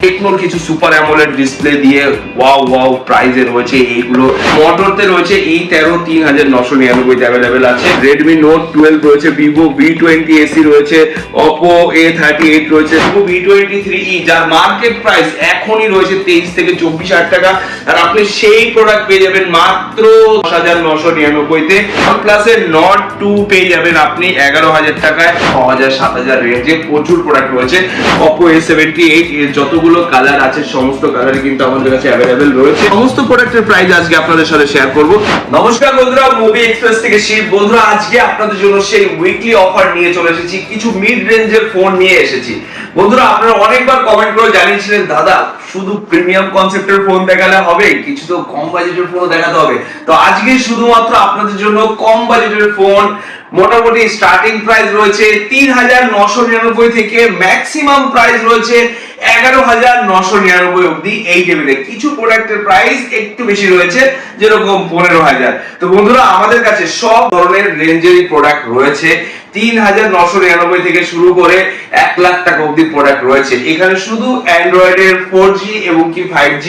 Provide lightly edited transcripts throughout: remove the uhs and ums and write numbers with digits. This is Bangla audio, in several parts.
টেকনোর কিছু সুপার অ্যামোলেড ডিসপ্লে দিয়ে ওয়াও ওয়াও প্রাইজে রয়েছে এইগুলো। মোটরতে রয়েছে E13 3999 অ্যাভেলেবেল আছে। রেডমি নোট 12 রয়েছে, ভিভো V20 এসি রয়েছে, ওপো A38 রয়েছে, ভিভো V23e যার মার্কেট প্রাইস এখনই রয়েছে 23 থেকে 24,000 টাকা। আর আপনি সেই প্রোডাক্ট পেয়ে যাবেন মাত্র 10,999 তে। OnePlus-এর Nord 2 পেয়ে যাবেন আপনি 11,000 টাকায়। 6,000 7,000 রেঞ্জে প্রচুর প্রোডাক্ট রয়েছে। Oppo A78 এর যতগুলো কালার আছে সমস্ত কালারই কিন্তু আমাদের কাছে অ্যাভেলেবেল রয়েছে। সমস্ত প্রোডাক্টের প্রাইস আজকে আপনাদের সাথে শেয়ার করব। নমস্কার বন্ধুরা, মুভি এক্সপ্রেস থেকে শিব। বন্ধুরা, আজকে আপনাদের জন্য সেই উইকলি অফার নিয়ে চলে এসেছি। কিছু মিড রেঞ্জের ফোন নিয়ে এসেছি। বন্ধুরা, আপনারা অনেকবার কমেন্ট করে জানিয়েছিলেন দাদা শুধু প্রিমিয়াম কনসেপ্টের ফোন দেখালে হবে, কিছু তো কম বাজেটের ফোন দেখাতে হবে। তো আজকে শুধুমাত্র আপনাদের জন্য কম বাজেটের ফোন, মোটামুটি স্টার্টিং প্রাইস রয়েছে 3,999 থেকে ম্যাক্সিমাম প্রাইস রয়েছে 11,999 অবধি। এই টেবিলে কিছু প্রোডাক্টের প্রাইস একটু বেশি রয়েছে, যেরকম 15,000। তো বন্ধুরা, আমাদের কাছে সব ধরনের রেঞ্জেরই প্রোডাক্ট রয়েছে। 3,999 থেকে শুরু করে 1 লাখ টাকা অবধি প্রোডাক্ট রয়েছে। এখানে শুধু অ্যান্ড্রয়েডের 4G এবং কি 5G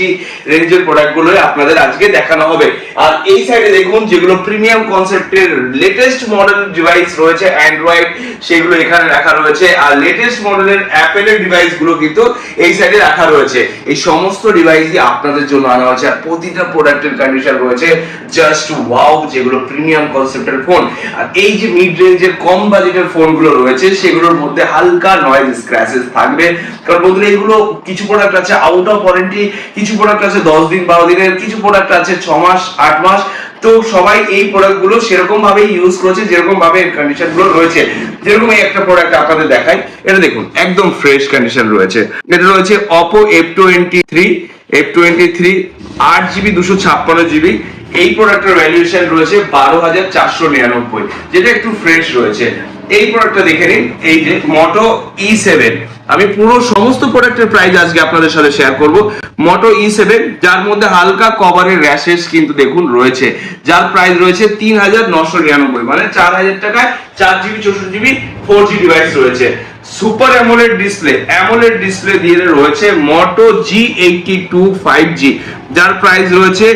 রেঞ্জের প্রোডাক্টগুলোই আপনাদের আজকে দেখানো হবে। আর এই সাইডে দেখুন, যেগুলো প্রিমিয়াম কনসেপ্টের লেটেস্ট মডেল ডিভাইস রয়েছে অ্যান্ড্রয়েড, সেগুলো এখানে রাখা রয়েছে। আর লেটেস্ট মডেলের অ্যাপেলের ডিভাইসগুলো কিন্তু এই সাইডে রাখা রয়েছে। এই সমস্ত ডিভাইসই আপনাদের জন্য আনা হয়েছে। আর প্রতিটা প্রোডাক্টের কন্ডিশন রয়েছে জাস্ট ওয়াও, যেগুলো প্রিমিয়াম কনসেপ্টের ফোন। আর এই যে মিড রেঞ্জের কম বাজেটের ফোনগুলো রয়েছে, সেগুলোর মধ্যে হালকা নয়েজ স্ক্র্যাচেস থাকবে। কারণ বন্ধুরা, এগুলো কিছু প্রোডাক্ট আছে আউট অফ ওয়ারেন্টি, কিছু প্রোডাক্ট আছে 10 দিন 12 দিনের, কিছু প্রোডাক্ট আছে 6 মাস 8 মাস। তো সবাই এই প্রোডাক্টগুলো সেরকম ভাবে ইউজ করেছে, যেরকম ভাবে এর কন্ডিশনগুলো রয়েছে। যেরকম এই একটা প্রোডাক্ট আপনাদের দেখাই, এটা দেখুন একদম ফ্রেশ কন্ডিশন রয়েছে। এটা রয়েছে Oppo F23 8GB 256GB। এই প্রোডাক্টের ভ্যালুয়েশন রয়েছে 12,499, যেটা একটু ফ্রেশ রয়েছে। এই প্রোডাক্টটা দেখে নিন, এই যে Moto E7। আমি পুরো সমস্ত প্রোডাক্টের প্রাইস আজকে আপনাদের সাথে শেয়ার করব। Moto E7, যার মধ্যে হালকা কভারের র্যাশেস কিন্তু দেখুন রয়েছে, যার প্রাইস রয়েছে 3,999, মানে 4,000 টাকায় 4GB 64GB 4G ডিভাইস রয়েছে। সুপার অ্যামোলেড ডিসপ্লে দিয়ে রয়েছে Moto G82 5G, যার প্রাইস রয়েছে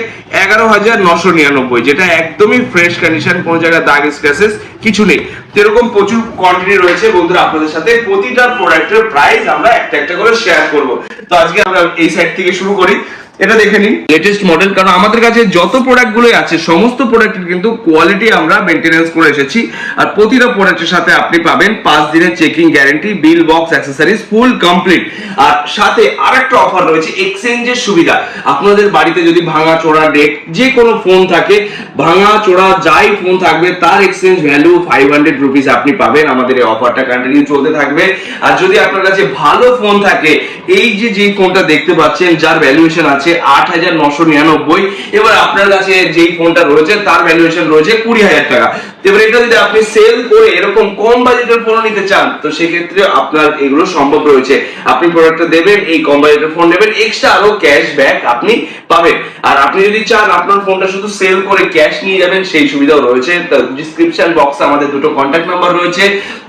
11,999, যেটা একদমই ফ্রেশ কন্ডিশন, কোন জায়গায় দাগ স্ক্র্যাচেস কিছু নেই। এরকম প্রচুর কোয়ান্টিটি রয়েছে বন্ধুরা আপনাদের সাথে। প্রতিটা প্রোডাক্টের প্রাইস আমরা একটা একটা করে শেয়ার করব। তো আজকে আমরা এই সাইড থেকে শুরু করি। এটা দেখে নিন লেটেস্ট মডেল, কারণ আমাদের কাছে যত প্রোডাক্টগুলো আছে সমস্ত প্রোডাক্টের কিন্তু কোয়ালিটি আমরা মেইনটেনেন্স করে এসেছি। আর প্রতিটা প্রোডাক্টের সাথে আপনি পাবেন 5 দিনের চেকিং গ্যারান্টি, বিল, বক্স, অ্যাকসেসরিজ ফুল কমপ্লিট। আর সাথে আরেকটা অফার রয়েছে এক্সচেঞ্জের সুবিধা। আপনাদের বাড়িতে যদি ভাঙা চোরা ডেক যে কোনো ফোন থাকে, ভাঙা চোরা যাই ফোন থাকবে, তার এক্সচেঞ্জ ভ্যালু 500 রুপিস আপনি পাবেন। আমাদের এই অফারটা কন্টিনিউ চলতে থাকবে। আর যদি আপনার কাছে ভালো ফোন থাকে, এই যে ফোনটা দেখতে পাচ্ছেন, যার ভ্যালুয়েশন আছে 8,999, এবার আপনার কাছে যেই ফোনটা রয়েছে তার ভ্যালুয়েশন রয়েছে 20,000 টাকা। এবার এটা যদি আপনি সেল করে এরকম কম বাজেটের ফোন নিতে চান, তো সেক্ষেত্রে আপনার এগুলো সম্ভব রয়েছে। আপনি প্রোডাক্টটা দেবেন, এই কম বাজেটের ফোন নেবেন, এক্সট্রা আরো ক্যাশব্যাক আপনি পাবেন। আর আপনি যদি চান আপনার ফোনটা শুধু সেল করে ক্যাশ নিয়ে যাবেন, সেই সুবিধাও রয়েছে। ডিসক্রিপশন বক্সে আমাদের দুটো কন্ট্যাক্ট নাম্বার রয়েছে,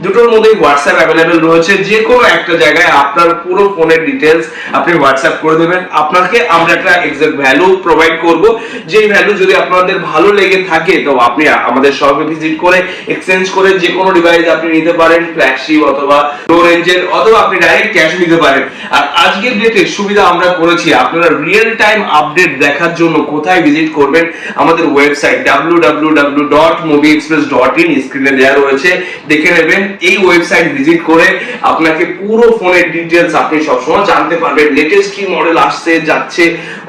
দুটোর মধ্যে হোয়াটসঅ্যাপ অ্যাভেলেবেল রয়েছে। যে কোনো একটা জায়গায় আপনার পুরো ফোনের ডিটেলস আপনি হোয়াটসঅ্যাপ করে দেবেন। আপনাকে আমরা একটা এক্সাক্ট ভ্যালু প্রোভাইড করব, যেই ভ্যালু যদি আপনাদের ভালো লেগে থাকে, তো আপনি আমাদের শপে ভিজিট করে এক্সচেঞ্জ করে যে কোনো ডিভাইস আপনি নিতে পারেন, ফ্ল্যাগশিপ অথবা লো রেঞ্জের, অথবা আপনি ডাইরেক্ট ক্যাশ নিতে পারেন। আর আজকের ডেটে সুবিধা আমরা করেছি, আপনারা রিয়েল টাইম আপডেট দেখার জন্য কোথায় ভিজিট করবেন, আমাদের ওয়েবসাইট www.movieexpress.in স্ক্রিনে দেওয়া রয়েছে, দেখে নেবেন। এই ওয়েবসাইট ভিজিট করে আপনাকে পুরো ফোনের ডিটেলস আপনি সবসময় জানতে পারবেন। লেটেস্ট কি মডেল আসছে যাচ্ছে,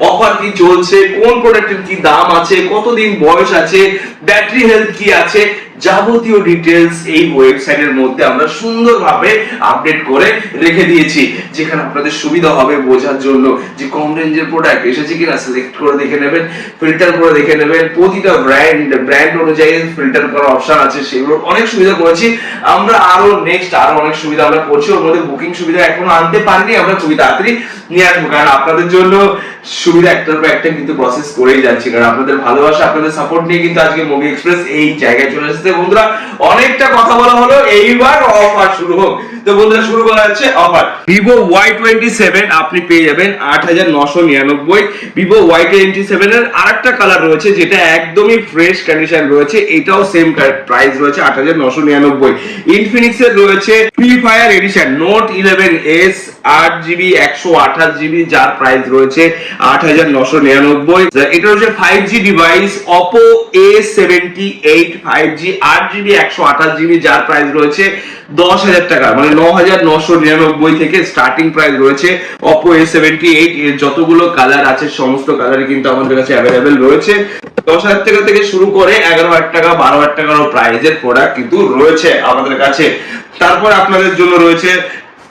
অফার কি চলছে, কোন প্রোডাক্টের কি দাম আছে, কতদিন বয়স আছে, ব্যাটারি হেলথ কি আছে, যাবতীয় ডিটেলস এই ওয়েবসাইটের মধ্যে আমরা সুন্দরভাবে আপডেট করে রেখে দিয়েছি, যেখানে আপনাদের সুবিধা হবে বোঝার জন্য যে কম রেঞ্জের প্রোডাক্ট এসেছে কিনা সিলেক্ট করে দেখে নেবেন, ফিল্টার করে দেখে নেবেন। প্রতিটা ব্র্যান্ড অনুযায়ী ফিল্টার করার অপশন আছে, সেগুলো অনেক সুবিধা করেছি আমরা। আরো অনেক সুবিধা আমরা করছি। ওর মধ্যে বুকিং সুবিধা এখনো আনতে পারিনি, আমরা খুবই তাড়াতাড়ি নিয়ে আসবো, কারণ আপনাদের জন্য সুবিধা একটার পর একটা কিন্তু প্রসেস করেই যাচ্ছি। কারণ আপনাদের ভালোবাসা, আপনাদের সাপোর্ট নিয়ে কিন্তু আজকে মুভি এক্সপ্রেস এই জায়গায় চলে এসেছে। বন্ধুরা, অনেকটা কথা বলা হলো, এইবার অফার শুরু হোক। তো তো বন্ধুরা শুরু করা যাচ্ছে অফার। ভিভো Y27 আপনি পেয়ে যাবেন 8,999। ভিভো Y27 এর আরেকটা কালার রয়েছে যেটা একদমই ফ্রেশ কন্ডিশন রয়েছে, এটাও সেম প্রাইস রয়েছে 8,999। ইনফিনিক্স এর রয়েছে free fire addition note 11s 8GB 128GB, যার প্রাইস রয়েছে 8,999। এটা হচ্ছে 5G device Oppo A78 5G 8GB 128GB, যার প্রাইস রয়েছে 10,000 টাকা, মানে 9,999 থেকে স্টার্টিং প্রাইস রয়েছে Oppo A78। এর যতগুলো কালার আছে সমস্ত কালারই কিন্তু আমাদের কাছে অ্যাভেলেবেল রয়েছে। 10,000 টাকা থেকে শুরু করে 11,000 টাকা 12,000 টাকার প্রাইজের প্রোডাক্ট কিন্তু রয়েছে আমাদের কাছে। তারপর আপনাদের জন্য রয়েছে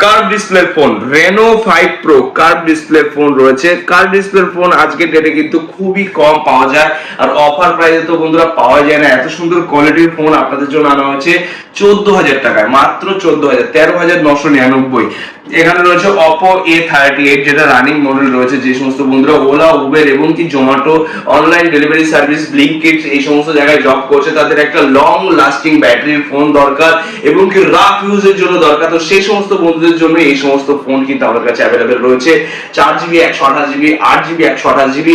curve display phone Reno 5 Pro curve display phone রয়েছে। কার্ভ ডিসপ্লে ফোন আজকের ডেটে কিন্তু খুবই কম পাওয়া যায়, আর অফার প্রাইসে তো বন্ধুরা পাওয়া যায় না। এত সুন্দর কোয়ালিটির ফোন আপনাদের জন্য আনা হয়েছে 14,000 টাকায়, মাত্র 14,000, 13,999। এখানে রয়েছে Oppo A38 যেটা রানিং মডেল রয়েছে। যে সমস্ত বন্ধুরা ওলা, উবের এবং কি Zomato online delivery service, Blinkit এই সমস্ত জায়গায় জব করছে, তাদের একটা লং লাস্টিং ব্যাটারির ফোন দরকার এবং কি রাফ ইউজের জন্য দরকার, তো সেই সমস্ত বন্ধুদের জন্য এই সমস্ত ফোন কিন্তু আমাদের কাছে অ্যাভেলেবেল রয়েছে। 4GB 128GB 8GB 128GB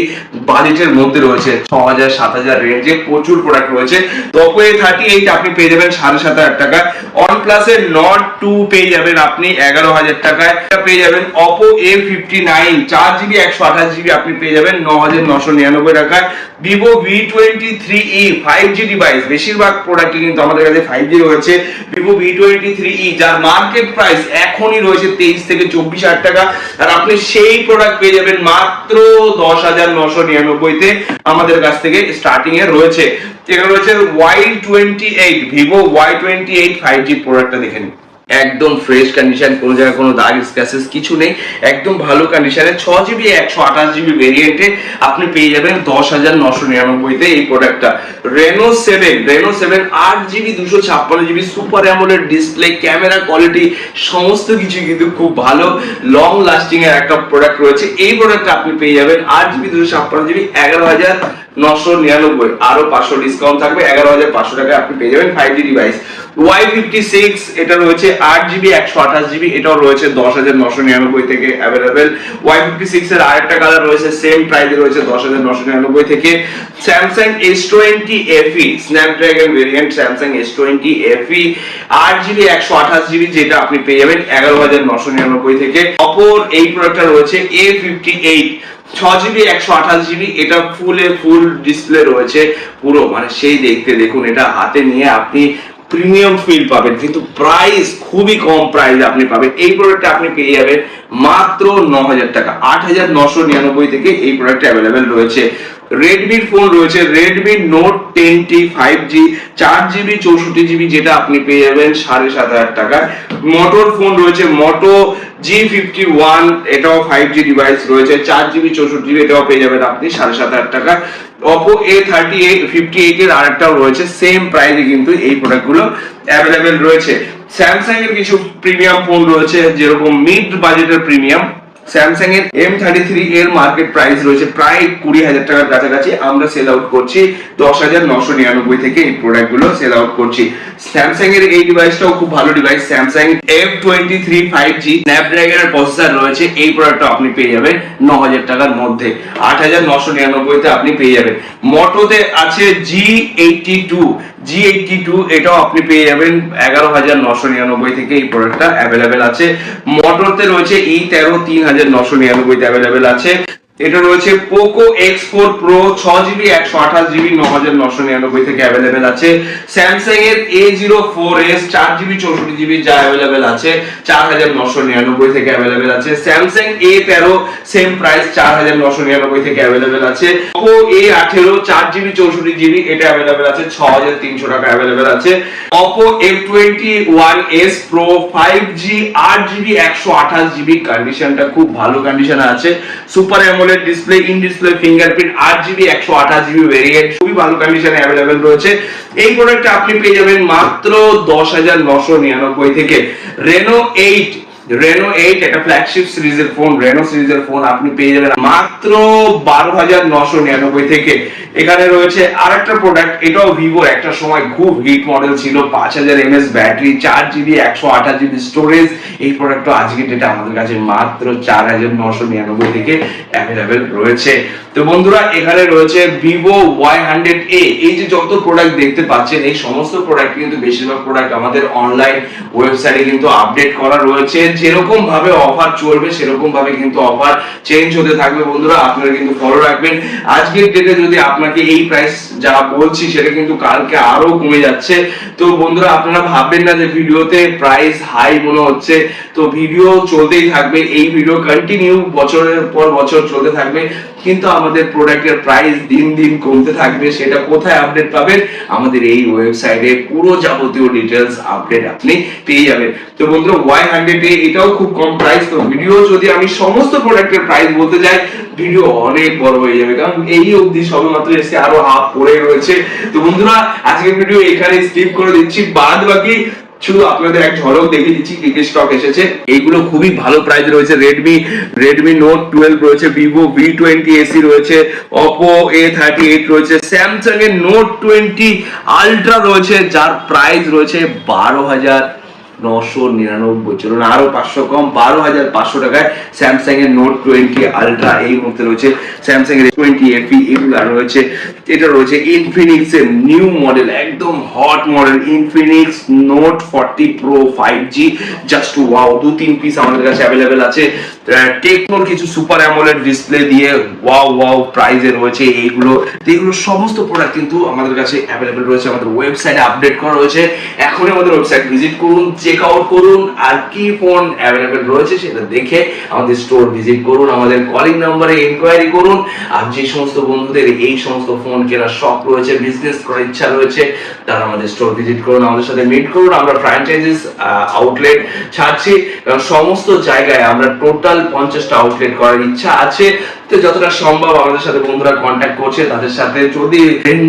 বাজেটের মধ্যে রয়েছে। 6,000 7,000 রেঞ্জে প্রচুর প্রোডাক্ট রয়েছে। তো Oppo A38 আপনি পেয়ে যাবেন 7,500 টাকা। OnePlus এর Nord 2 পেয়ে যাবেন আপনি 11,000 টাকায়। পেয়ে যাবেন Oppo A59 4GB 128GB আপনি পেয়ে যাবেন 9,999 টাকায়। Vivo V23e 5G ডিভাইস, বেশিরভাগ প্রোডাক্টই কিন্তু আমাদের কাছে 5G রয়েছে। Vivo V23e যার মার্কেট প্রাইস এখনই রয়েছে 23 থেকে 24,000 টাকা, আর আপনি সেই প্রোডাক্ট পেয়ে যাবেন মাত্র 10,999 তে আমাদের কাছ থেকে স্টার্টিং এ রয়েছে। এখানে রয়েছে Y28 Vivo Y28 5G প্রোডাক্টটা দেখেন, একদম ফ্রেশ কন্ডিশন, কোনো জায়গায় কোনো দাগ স্ক্র্যাচেস কিছু নেই, একদম ভালো কন্ডিশনে। 6GB 128GB ভেরিয়েন্টে আপনি পেয়ে যাবেন 10,999 তে এই প্রোডাক্টটা। Reno 7 8GB 256GB super AMOLED display, camera quality সমস্ত কিছু কিন্তু খুব ভালো, লং লাস্টিং এর একটা প্রোডাক্ট রয়েছে। এই প্রোডাক্টটা আপনি পেয়ে যাবেন 8GB 256GB 11,999, আরো 500 ডিসকাউন্ট থাকবে, 11,500 টাকায় আপনি পেয়ে যাবেন 5G ডিভাইস। Y56 এটা রয়েছে 8GB 128GB, এটাও রয়েছে 10,999 থেকে অ্যাভেলেবেল। Y56 এর আরেকটা কালার রয়েছে সেম প্রাইসে রয়েছে 10,999 থেকে। Samsung S20 FE Snapdragon variant Samsung S20 FE 8GB 128GB, যেটা আপনি পেয়ে যাবেন 11,999 থেকে। Oppo এই প্রোডাক্টটা রয়েছে A58 6GB 128GB, এটা ফুল ডিসপ্লে রয়েছে পুরো, মানে সেই দেখতে দেখুন, এটা হাতে নিয়ে আপনি প্রিমিয়াম ফিল পাবেন, কিন্তু প্রাইস খুবই কম প্রাইস আপনি পাবেন। এই প্রোডাক্টটা আপনি পেয়ে যাবেন মাত্র 9,000 টাকা, 8,999 থেকে এই প্রোডাক্ট অ্যাভেলেবেল রয়েছে। Redmi ফোন রয়েছে Redmi Note 10T 5G 4GB 64GB, যেটা আপনি পেয়ে যাবেন 7,500 টাকায়। Moto ফোন রয়েছে Moto G51, এটাও 5G ডিভাইস রয়েছে 4GB 64GB, এটাও পেয়ে যাবেন আপনি 7,500 টাকায়। Oppo A58 এর আরেকটাও রয়েছে সেম প্রাইসে, কিন্তু এই প্রোডাক্টগুলো অ্যাভেলেবেল রয়েছে। Samsung এর কিছু প্রিমিয়াম ফোন রয়েছে, যেরকম মিড বাজেটের প্রিমিয়াম Samsung এর M33 এর মার্কেট প্রাইস রয়েছে প্রায় 20,000 টাকার কাছাকাছি, আমরা সেল আউট করছি 10,999 থেকে এই প্রোডাক্টগুলো সেল আউট করছি। Samsung এর এই ডিভাইসটাও খুব ভালো device, Samsung F23 5G স্ন্যাপড্রাগনের processor রয়েছে, এই প্রোডাক্টটা আপনি পেয়ে যাবেন 9,000 টাকার মধ্যে, 8,999 তে আপনি পেয়ে যাবেন। মোটোতে আছে G82 এটাও আপনি পেয়ে যাবেন 11,999 থেকে, এই প্রোডাক্টটা অ্যাভেলেবেল আছে। মোটরতে রয়েছে E13 3,999 তে অ্যাভেলেবেল আছে। এটা রয়েছে Poco X4 Pro 6GB 128GB 9,999 থেকে অ্যাভেলেবেল আছে। Samsung এর A04s 4GB 64GB যা অ্যাভেলেবেল আছে 4,999 থেকে অ্যাভেলেবেল আছে। Samsung A13 সেম প্রাইস 4,999 থেকে অ্যাভেলেবেল আছে। Oppo A18 4GB 64GB এটা অ্যাভেলেবেল আছে 6,300 টাকা অ্যাভেলেবেল আছে। Oppo F21s Pro 5G 8GB 128GB, কন্ডিশনটা খুব ভালো কন্ডিশনে আছে, super AMOLED display, in display fingerprint, 8GB 128GB variant, খুবই ভালো কন্ডিশনে অ্যাভেলেবেল রয়েছে। এই প্রোডাক্টটা আপনি পেয়ে যাবেন মাত্র 10,999 থেকে। Reno রেনো 8 একটা ফ্ল্যাগশিপ সিরিজের ফোন, রেনো সিরিজের ফোন আপনি পেয়ে যাবেন মাত্র 12,999 থেকে। এখানে রয়েছে আরেকটা প্রোডাক্ট, এটাও ভিভো একটা সময় খুব হিট মডেল ছিল, 5000 mAh battery, 4GB 128GB storage. এই প্রোডাক্টটা আজকে ডেটে আমাদের কাছে মাত্র 4,999 থেকে অ্যাভেলেবেল রয়েছে। তো বন্ধুরা এখানে রয়েছে ভিভো Y100A। এই যে যত প্রোডাক্ট দেখতে পাচ্ছেন এই সমস্ত প্রোডাক্ট কিন্তু বেশিরভাগ প্রোডাক্ট আমাদের অনলাইন ওয়েবসাইটে কিন্তু আপডেট করা রয়েছে। যেরকম ভাবে অফার চলবে সেরকম ভাবে কিন্তু অফার চেঞ্জ হতে থাকবে বন্ধুরা, আপনারা কিন্তু ফলো রাখবেন। আজকের ডেটে যদি আপনাকে এই প্রাইস যা বলছি সেটা কিন্তু কালকে আরো কমে যাচ্ছে। তো বন্ধুরা আপনারা ভাববেন না যে ভিডিওতে প্রাইস হাই মনে হচ্ছে, তো ভিডিও চলতেই থাকবে, এই ভিডিও কন্টিনিউ বছরের পর বছর চলতে থাকবে, কিন্তু আমাদের প্রোডাক্টের প্রাইস দিন দিন কমতে থাকবে। সেটা কোথায় আপডেট পাবেন? আমাদের এই ওয়েবসাইটে পুরো যাবতীয় ডিটেলস আপডেট আপনি পেয়ে যাবেন। তো বন্ধুরা Y100A এটাও খুব কম প্রাইস। তো ভিডিও যদি আমি সমস্ত প্রোডাক্টের প্রাইস বলতে যাই ভিডিও অনেক বড় হয়ে যাবে, কারণ এই অবধি সবেমাত্র এসে আরো হাফ পড়ে রয়েছে। তো বন্ধুরা আজকের ভিডিও এখানে স্কিপ করে দিচ্ছি, বাদ বাকি শুধু আপনাদের এক ঝলক দেখিয়ে দিচ্ছি কি কি স্টক এসেছে। এইগুলো খুবই ভালো প্রাইস রয়েছে। রেডমি নোট 12 রয়েছে, ভিভো V20 রয়েছে, Oppo A38 রয়েছে, স্যামসাং এর নোট 20 আলট্রা রয়েছে যার প্রাইস রয়েছে 12,999। চলুন আরো 500 কম, 12,500 টাকায় স্যামসাং এর নোট 20 আলট্রা এই মুহূর্তে রয়েছে। স্যামসাং এর 20 FE এগুলো রয়েছে। এটা রয়েছে ইনফিনিক্স এর নিউ মডেল, একদম hot model Infinix note 40 pro 5G, just wow. 2-3 piece আমাদের কাছে অ্যাভেলেবেল আছে। টেকনোর কিছু সুপার অ্যামোলেড ডিসপ্লে দিয়ে ওয়াও ওয়াও প্রাইসে রয়েছে এইগুলো। এগুলো সমস্ত প্রোডাক্ট কিন্তু আমাদের কাছে অ্যাভেলেবেল রয়েছে, আমাদের ওয়েবসাইটে আপডেট করা রয়েছে। এখন আমাদের ওয়েবসাইট ভিজিট করুন, চেক আউট করুন, আর কি ফোন অ্যাভেলেবেল রয়েছে সেটা দেখে আমাদের স্টোর ভিজিট করুন, আমাদের কলিং নম্বরে ইনকোয়ারি করুন। আর যে সমস্ত বন্ধুদের এই সমস্ত ফোন কেনার শখ রয়েছে, বিজনেস করার ইচ্ছা রয়েছে, তারা আমাদের স্টোর ভিজিট করুন, আমাদের সাথে মিট করুন। আমরা ফ্র্যাঞ্চাইজিস আউটলেট ছাড়ছি, কারণ সমস্ত জায়গায় আমরা টোটাল 50টা আউটলেট করার ইচ্ছা আছে। তো যতটা সম্ভব আমাদের সাথে বন্ধুরা কন্ট্যাক্ট করছে, তাদের সাথে যদি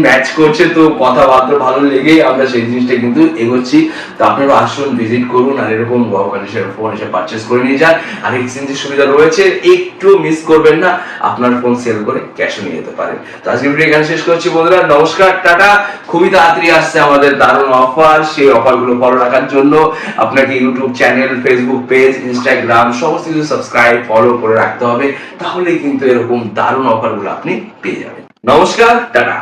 ম্যাচ করছে তো কথাবার্তা ভালো লেগেই আমরা সেই জিনিসটা কিন্তু এগোচ্ছি। তো আপনারা আসুন, ভিজিট করুন, আর এরকম ওয়াও কন্ডিশনের ফোন এসে পারচেজ করে নিয়ে যান। আর এক্সচেঞ্জের সুবিধা রয়েছে, একটু মিস করবেন না, আপনার ফোন সেল করে ক্যাশও নিয়ে যেতে পারেন। তো আজকে ভিডিও এখানে শেষ করছি বন্ধুরা, নমস্কার, টাটা। খুবই তাড়াতাড়ি আসছে আমাদের দারুণ অফার, সেই অফারগুলো ফলো রাখার জন্য আপনাকে YouTube channel, Facebook page, Instagram সমস্ত কিছু সাবস্ক্রাইব ফলো করে রাখতে হবে, তাহলে কিন্তু এরকম দারুণ অফারগুলো আপনি পেয়ে যাবেন। নমস্কার, টাটা।